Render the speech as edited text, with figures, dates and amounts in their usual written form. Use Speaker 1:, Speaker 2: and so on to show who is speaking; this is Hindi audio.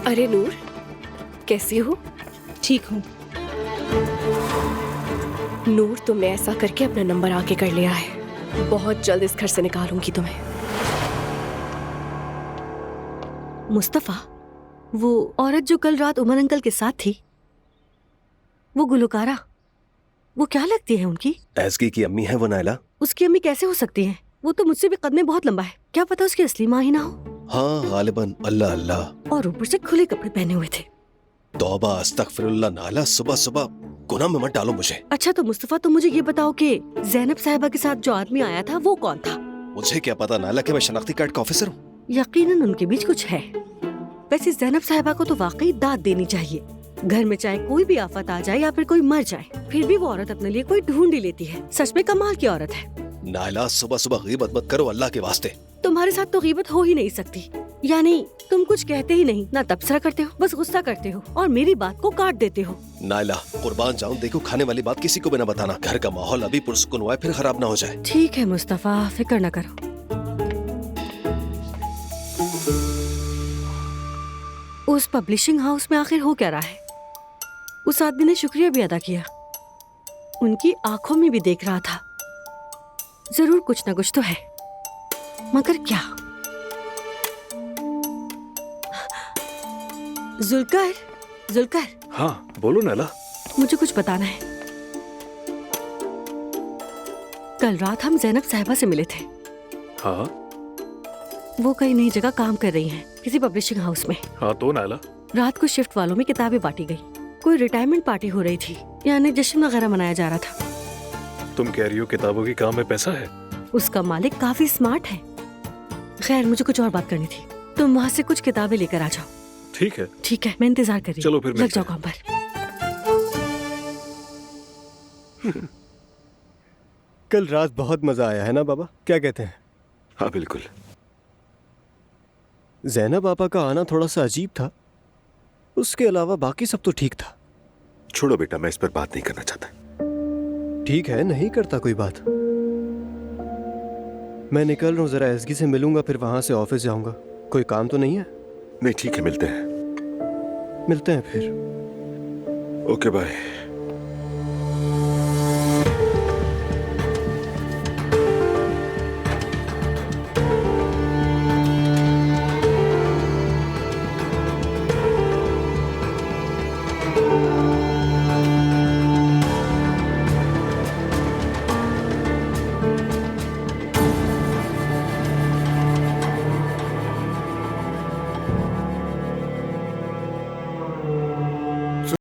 Speaker 1: अरे नूर, कैसी हो?
Speaker 2: ठीक हूँ।
Speaker 1: नूर, तुमने ऐसा करके अपना नंबर आगे कर लिया है। बहुत जल्द इस घर से निकालूंगी तुम्हें।
Speaker 2: मुस्तफा, वो औरत जो कल रात उमर अंकल के साथ थी, वो गुलकारा, वो क्या लगती है उनकी?
Speaker 3: एज़गी की अम्मी है वो नायला।
Speaker 2: उसकी अम्मी कैसे हो सकती है? वो तो मुझसे भी कद में बहुत लंबा है। क्या पता उसकी असली माँ ही ना हो।
Speaker 3: हाँ गालिबन। अल्लाह अल्लाह।
Speaker 2: और ऊपर से खुले कपड़े पहने हुए थे।
Speaker 3: तौबा अस्तगफिरुल्लाह नायला, सुबह सुबह गुनाह में मत डालो मुझे।
Speaker 2: अच्छा तो मुस्तफा, तुम मुझे ये बताओ कि जैनब साहिबा के साथ जो आदमी आया था वो कौन था?
Speaker 3: मुझे क्या पता नायला कि मैं शनाख्ती कार्ड का ऑफिसर हूँ।
Speaker 2: यकीनन उनके बीच कुछ है। वैसे जैनब साहिबा को तो वाकई दाद देनी चाहिए। घर में चाहे कोई भी आफत आ जाए या फिर कोई मर जाए, फिर भी वो औरत अपने लिए कोई ढूंढ ही लेती है। सच में कमाल की औरत है।
Speaker 3: नायला, सुबह सुबह गीबत मत करो अल्लाह के वास्ते।
Speaker 2: तुम्हारे साथ तो गीबत हो ही नहीं सकती। यानी तुम कुछ कहते ही नहीं, ना तबसरा करते हो, बस गुस्सा करते हो और मेरी बात को काट देते हो।
Speaker 3: नायला, कुर्बान जाऊं, देखो खाने वाली बात किसी को भी ना बताना। घर का माहौल अभी पुरसुकून हुआ है, फिर खराब ना हो जाए।
Speaker 2: ठीक है मुस्तफा, फिक्र न करो। उस पब्लिशिंग हाउस में आखिर हो क्या रहा है? उस आदमी ने शुक्रिया भी अदा किया, उनकी आंखों में भी देख रहा था। जरूर कुछ न कुछ तो है, मगर क्या? जुल्कर, जुल्कर।
Speaker 4: हाँ बोलो नायला।
Speaker 2: मुझे कुछ बताना है। कल रात हम जैनब साहिबा से मिले थे।
Speaker 4: हाँ
Speaker 2: वो कई नई जगह काम कर रही हैं, किसी पब्लिशिंग हाउस में।
Speaker 4: हाँ तो नायला।
Speaker 2: रात को शिफ्ट वालों में किताबें बांटी गई। कोई रिटायरमेंट पार्टी हो रही थी, यानी जश्न वगैरह मनाया जा रहा था।
Speaker 4: तुम कह रही हो किताबों की काम में पैसा है?
Speaker 2: उसका मालिक काफी स्मार्ट है। खैर, मुझे कुछ और बात करनी थी। तुम वहाँ से कुछ किताबें लेकर आ जाओ।
Speaker 4: ठीक है।
Speaker 2: ठीक है, मैं इंतजार कर रही हूँ।
Speaker 4: चलो फिर
Speaker 2: लग
Speaker 4: मिलते
Speaker 2: जाओ
Speaker 4: हैं।
Speaker 2: काम पर।
Speaker 5: कल रात बहुत मजा आया है ना बाबा, क्या कहते हैं?
Speaker 4: हाँ बिल्कुल।
Speaker 5: जैनब आपा का आना थोड़ा सा अजीब था, उसके अलावा बाकी सब तो ठीक था।
Speaker 4: छोड़ो बेटा, मैं इस पर बात नहीं करना चाहता।
Speaker 5: ठीक है, नहीं करता कोई बात। मैं निकल रहा हूँ, जरा एसगी से मिलूंगा, फिर वहां से ऑफिस जाऊंगा। कोई काम तो नहीं है?
Speaker 4: नहीं ठीक है, मिलते हैं।
Speaker 5: मिलते हैं फिर।
Speaker 4: Okay bye.